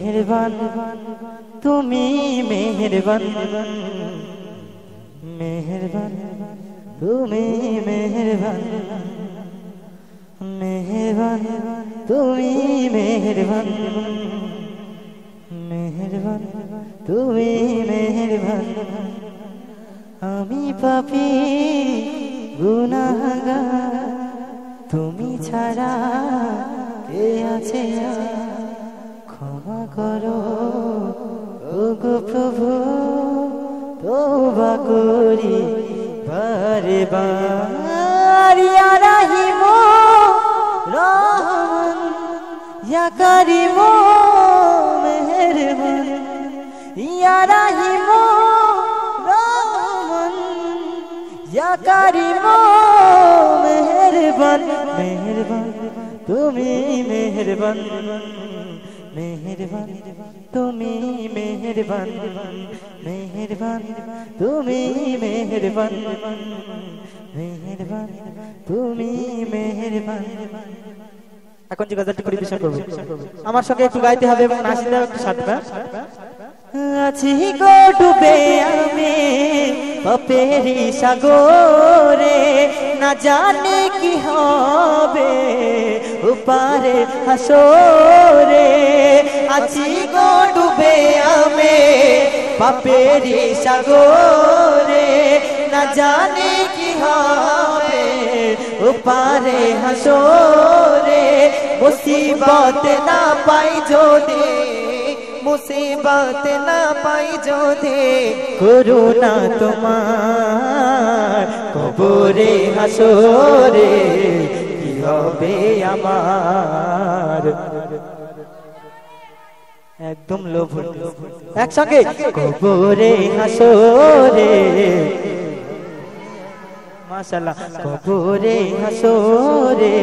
মেহেরবান তুমি মেহেরবান মেহেরবান তুমি মেহেরবান মেহেরবান তুমি মেহেরবান মেহেরবান তুমি মেহেরবান আমি পাপী গুনাহগার তুমি ছাড়া কে আছে ক্ষমা করো ওগো প্রভু তওবা করি বারে বার ইয়া রাহিম রহমান ইয়া কারীম মেহেরবান ইয়া রাহিম রহমান ইয়া কারীম মেহেরবান মেহেরবান তুমি মেহেরবান মেহেরবান তুমি মেহেরবান মেহেরবান তুমি মেহেরবান মেহেরবান তুমি মেহেরবান। এখন যে গজলটি পরিবেশন করব আমার সঙ্গে একটু গাইতে হবে এবং নাচতে একটু সাথে আছি গো ডুবে আমি পাপেরি সাগরে না জানি কি হবে উপারে হাসরে আছি গো ডুবে আমি পাপেরি সাগরে না জানি কি হবে উপারে হাসরে মুসিবত না পাই যদি মুসিবত না পাই যদি করুণা তোমার কবরে হাসরে কি হবে আমার একদম লোভ একসঙ্গে কবরে হাসরে মাশাআল্লাহ কবরে হাসরে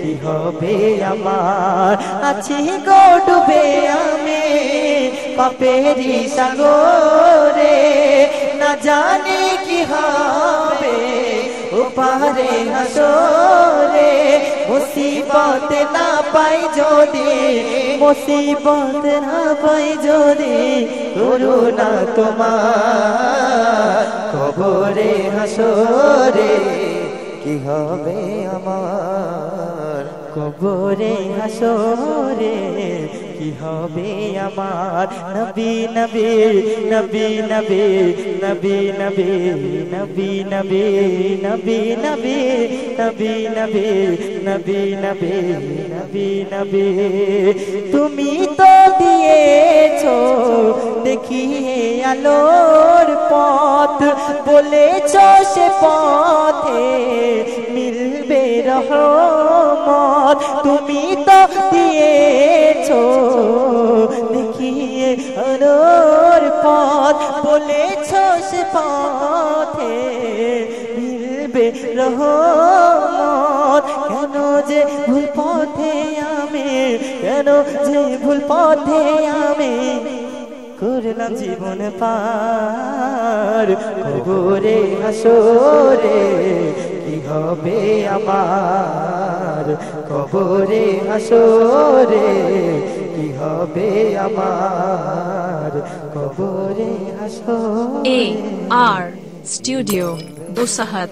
কি হবে আমার আছি গো ডুবে আমি পাপেরি সাগরে না জানি কি হবে উপারে হাসরে মুসিবত না পাই যদি মুসিবত না পাই যদি করুণা তোমার কবরে হাসরে কি হবে আমার কবরে হাসরে কি হবে আমার নবী নবী নবী নবী নবী নবী নবী নবী নবী নবী নবী নবী নবী নবী নবী নবী তুমি তো দিয়েছো দেখিয়ে আলোর পথ বলেছো সে পথে মিলবে রহমত তুমি তো দিয়েছো দেখিয়ে আলোর পথ বলেছো সে পথে মিলবে রহমত কেন যে ভুল পথে আমি কেন যে ভুল পথে আমি করলাম জীবন পার কবরে হাসরে কি হবে আমার কবরে হাসরে কি হবে আমার কবরে হাসরে। AR studio বুসাহাত।